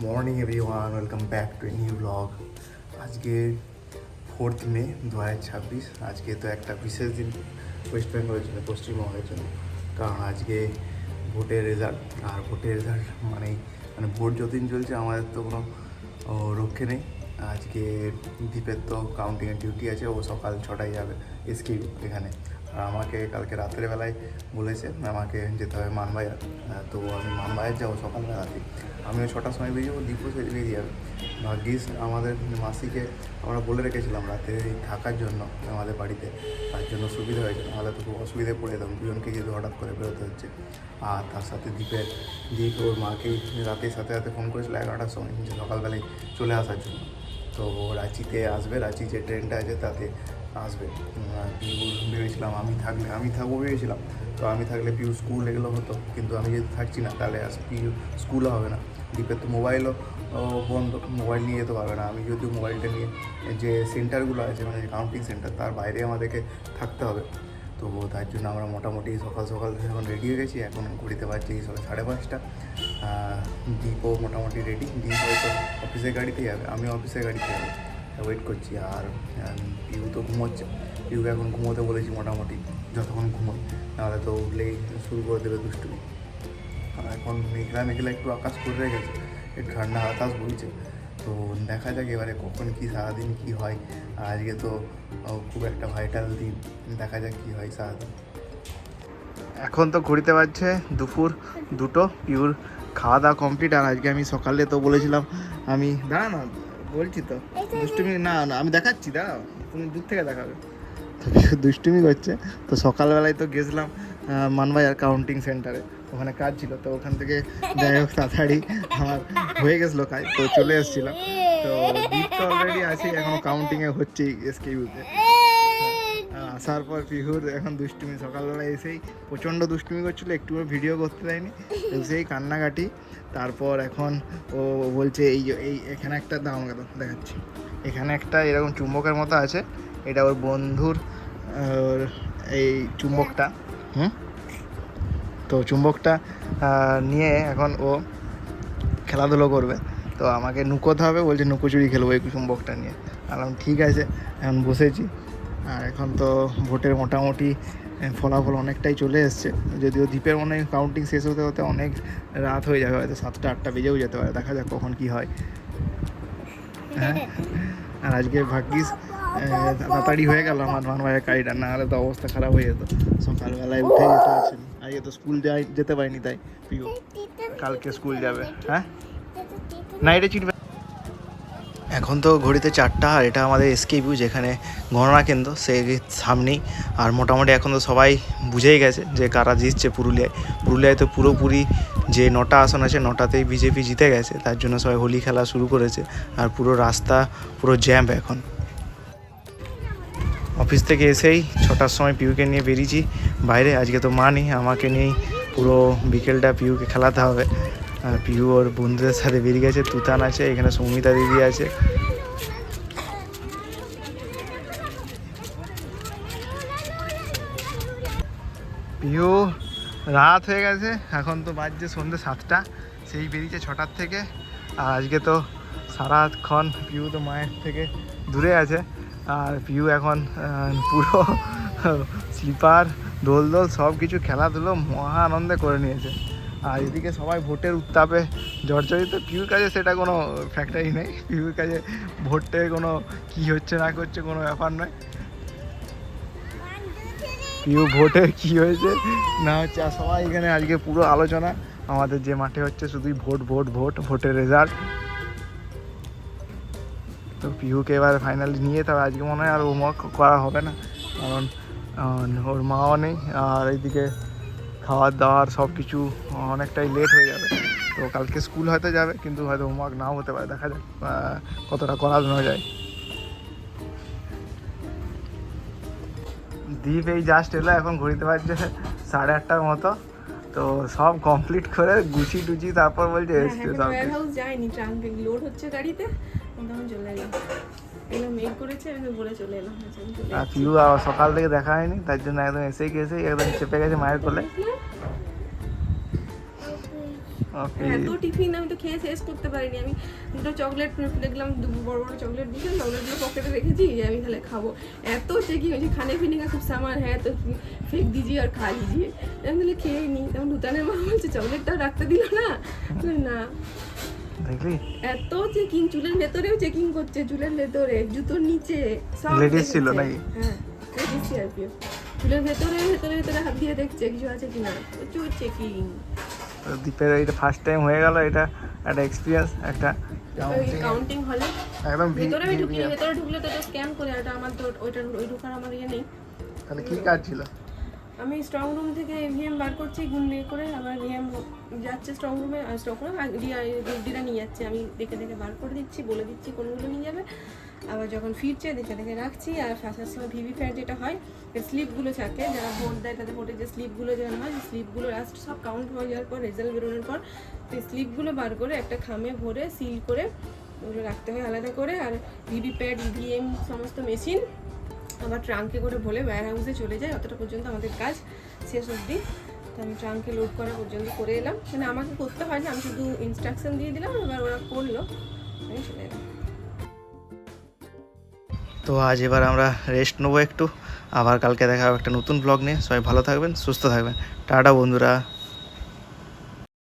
Morning everyone, welcome back to a new blog. আজকে 4 মে 2026। আজকে তো একটা বিশেষ দিন ওয়েস্ট বেঙ্গলের জন্য, পশ্চিমবঙ্গের জন্য। কারণ আজকে ভোটের রেজাল্ট, আর ভোটের রেজাল্ট মানে ভোট যতদিন চলছে আমাদের তো কোনো রক্ষে নেই। আজকে দীপের তো কাউন্টিংয়ের ডিউটি আছে, ও সকাল 6টায় যাবে এসকে এখানে। আর আমাকে কালকে রাত্রের বেলায় বলেছে আমাকে যেতে হবে মানবাজার, তো আমি মানবাজার যাবো সকালবেলাতেই। আমিও 6টার সময় বেরিয়ে যাবো, দীপও বেরিয়ে যাবে। ভাগ্যিস আমাদের মাসিকে আমরা বলে রেখেছিলাম রাতে থাকার জন্য আমাদের বাড়িতে, তার জন্য সুবিধা হয়েছে, নাহলে তো খুব অসুবিধায় পড়ে যেতাম দুজনকে যেহেতু হঠাৎ করে বেরোতে হচ্ছে। আর তার সাথে দীপ ওর মাকেই রাতের সাথে সাথে ফোন করেছিল 11টার সময় যে সকালবেলায় চলে আসার জন্য। তো রাঁচিতে আসবে, রাঁচি যে ট্রেনটা আছে তাতে আসবে। পিউ ভেবেছিলাম আমি থাকবো ভেবেছিলাম, তো আমি থাকলে পিউ স্কুল এগুলো হতো, কিন্তু আমি যেহেতু থাকছি না তাহলে পিউ স্কুলও হবে না। দীপের তো মোবাইলও বন্ধ, মোবাইল নিয়ে যেতে পারবে না। আমি যদিও মোবাইলটা নিয়ে যে সেন্টারগুলো আছে মানে কাউন্টিং সেন্টার, তার বাইরে আমাদেরকে থাকতে হবে। তো তার জন্য আমরা মোটামুটি সকাল সকাল এখন রেডি হয়ে গেছি। এখন ঘুরিতে পারছি সকাল 5:30। দীপও মোটামুটি রেডি, দীপ হয়তো অফিসের গাড়িতে যাবে, আমিও অফিসের গাড়িতে যাবো, ওয়েট করছি। আর পিউ তো ঘুমোচ্ছে, পিউকে এখন ঘুমোতে বলেছি মোটামুটি, যতক্ষণ ঘুমোই, নাহলে তো উঠলেই শুরু করে দেবে দুষ্টুমি। এখন মেঘলা একটু আকাশ করে রেখেছে, একটু ঠান্ডা বাতাস বইছে। তো দেখা যাক এবারে কখন কি সারাদিন কি হয়। আজকে তো খুব একটা ভাইটাল দিন, দেখা যাক কি হয় সারাদিন। এখন তো ঘুরতে পারছে দুপুর 2টো, পিউর খাওয়া দাওয়া কমপ্লিট। আর আজকে আমি সকালে তো বলেছিলাম আমি দাঁড়া না বলছি তো দুষ্টুমি না আমি দেখাচ্ছি, দাঁড়াও তুমি দূর থেকে দেখাবে। তো দুষ্টুমি করছে। তো সকালবেলায় তো গেছিলাম মানবাজার কাউন্টিং সেন্টারে, ওখানে কাজ ছিল। তো ওখান থেকে যাই হোক তাড়াতাড়ি আমার হয়ে গেছিলো কাজ, তো চলে এসেছিলাম। তো দীপ তো অলরেডি আছে, এখন কাউন্টিংয়ে হচ্ছেই এসকেইউতে। আসার পর পিহুর এখন দুষ্টুমি, সকালবেলা এসেই প্রচণ্ড দুষ্টুমি করছিলো, একটু ভিডিও করতে দেয়নি, এসেই কান্নাকাটি। তারপর এখন ও বলছে এই এখানে একটা আমাকে তো দেখাচ্ছি, এখানে একটা এরকম চুম্বকের মতো আছে, এটা ওর বন্ধুর এই চুম্বকটা। তো চুম্বকটা নিয়ে এখন ও খেলাধুলো করবে। তো আমাকে নুকোতে হবে, বলছে নুকোচুরি খেলবো এই চুম্বকটা নিয়ে। বললাম ঠিক আছে, এখন বসেছি। আর এখন তো ভোটের মোটামুটি ফলাফল অনেকটাই চলে এসছে, যদিও দ্বীপের মনে হয় কাউন্টিং শেষ হতে হতে অনেক রাত হয়ে যাবে, হয়তো 7টা-8টা বেজেও যেতে পারে, দেখা যাক কখন কি হয়। হ্যাঁ, আর আজকে ভাগ্যিস তাড়াতাড়ি হয়ে গেল আমার মানবাজার গাড়িটা, না হলে তো অবস্থা খারাপ হয়ে যেত। সকালবেলায় উঠে যেতে আছে, আজকে তো স্কুল যেতে পারিনি, তাই পিও কালকে স্কুল যাবে। হ্যাঁ না, এটা চিনবে। এখন তো ঘড়িতে 4টা, আর এটা আমাদের এসকেইউ যেখানে গণনা কেন্দ্র সেই সামনেই। আর মোটামুটি এখন তো সবাই বুঝেই গেছে যে কারা জিতছে পুরুলিয়ায় তো পুরোপুরি যে 9টা আসন আছে 9টাতেই বিজেপি জিতে গেছে, তার জন্য সবাই হোলি খেলা শুরু করেছে। আর পুরো রাস্তা পুরো জ্যাম এখন। অফিস থেকে এসেই 6টার সময় পিউকে নিয়ে বেরিয়েছি বাইরে। আজকে তো মা নেই, আমাকে নিয়েই পুরো বিকেলটা পিউকে খেলাতে হবে। পিউ ওর বন্ধুদের সাথে বেরিয়ে গেছে, তুতান আছে এখানে, সৌমিতা দিদি আছে। পিউ রাত হয়ে গেছে, এখন তো বাজছে সন্ধ্যে 7টা, সেই বেরিয়েছে 6টার থেকে। আর আজকে তো সারাক্ষণ পিউ তো মায়ের থেকে দূরে আছে। আর পিউ এখন পুরো স্লিপার দোল সব কিছু খেলাধুলো মহা আনন্দে করে নিয়েছে। আর এদিকে সবাই ভোটের উত্তাপে জর্জরিত, পিউর কাছে সেটা কোনো ফ্যাক্টরি নেই, পিউর কাছে ভোটে কোনো কী হচ্ছে না করছে কোনো ব্যাপার নয়। পিউ ভোটের কী হয়েছে না হচ্ছে, আর সবাই এখানে আজকে পুরো আলোচনা আমাদের যে মাঠে হচ্ছে শুধুই ভোটের রেজাল্ট। তো পিহুকে এবার ফাইনালি নিয়ে, তবে আজকে মনে হয় আর হোমওয়ার্ক করা হবে না, কারণ ওর মাও নেই। আর এইদিকে খাওয়ার দাওয়ার সব কিছু অনেকটাই লেট হয়ে যাবে। তো কালকে স্কুল হয়তো যাবে, কিন্তু হয়তো হোমওয়ার্ক নাও হতে পারে, দেখা যাক কতটা করানো যায়। দীপ এই জাস্ট এলো, এখন ঘুরতে পারছে 8:30টার মতো। তো সব কমপ্লিট করে গুছি টুচি তারপর বলছে এসছে সব হাউস যায়নি, ট্রাঙ্ক লোড হচ্ছে গাড়িতে, তখন চলে এলাম মেক করেছে, আমি বলে চলে এলাম। আর পিউ সকাল থেকে দেখা হয়নি, তার জন্য একদম এসেই একদম চেপে গেছে মায়ের কোলে। ওকে এত টিফিন আমি তো খেয়ে শেষ করতে পারিনি। আমি দুটো চকলেট দেখলাম, বড় বড় চকলেট দিয়েছে, চকলেটগুলো পকেটে রেখেছি যে আমি তাহলে খাবো। এত চেকিং হয়েছে, খানে পিনে का सब सामान है तो फेंक दीजिए और खा लीजिए। আমি তাহলে খেয়েই নি। তখন ভুটানের মা বলছে চকলেটটাও রাখতে দিল না। না, দেখলি এত চেকিং, চুলের ভেতরেও চেকিং করছে, চুলের ভেতরে, জুতোর নিচে সব Ladies ছিল দেখছে। নাকি? হ্যাঁ, লেডিস সিআরপিএফ। চুলের ভেতরে ভেতরে ভেতরে হাত দিয়ে দেখছে কিছু আছে কিনা, প্রচুর চেকিং। তো দীপের এটা ফার্স্ট টাইম হয়ে গেল, এটা একটা এক্সপিরিয়েন্স, একটা কাউন্টিং হলে একদম ভেতরে আমি ঢুকলে, ভেতরে ঢুকলে তো স্ক্যান করে, এটা আমার তো ওইটা ওই ঢোকার আমার ইয়ে নেই। তাহলে কি কাজ ছিল? আমি স্ট্রং রুম থেকে ইভিএম বার করছি গুন নিয়ে করে, আবার ইভিএম যাচ্ছে স্ট্রং রুমে, স্ট্রং রুমে ডিরা নিয়ে যাচ্ছে, আমি দেখে দেখে বার করে দিচ্ছি, বলে দিচ্ছি কোনগুলো নিয়ে যাবে। আবার যখন ফিরছে দেখে দেখে রাখছি। আর আসার সময় ভিভি ফ্যাট যেটা হয়, স্লিপগুলো থাকে, যারা ভোট দেয় তাদের ভোটের যে স্লিপগুলো যেমন হয়, স্লিপগুলো লাস্ট সব কাউন্ট হয়ে যাওয়ার পর, রেজাল্ট বেরোনোর পর সেই স্লিপগুলো বার করে একটা খামে ভরে সিল করে ওগুলো রাখতে হয় আলাদা করে। আর ভিভি প্যাড, ইভিএম সমস্ত মেশিন আবার ট্রাঙ্কে করে ভরে ওয়্যার হাউসে চলে যায়। অতটা পর্যন্ত আমাদের কাজ শেষ অবধি। তো আমি ট্রাঙ্কে লোড করা পর্যন্ত করে এলাম, মানে আমাকে করতে হয় না, আমি শুধু ইনস্ট্রাকশন দিয়ে দিলাম, এবার ওরা করলো, আমি চলে এলাম। তো আজ এবার আমরা রেস্ট নেবো একটু, আবার কালকে দেখা হবে একটা নতুন ব্লগ নিয়ে। সবাই ভালো থাকবেন, সুস্থ থাকবেন, টাটা বন্ধুরা।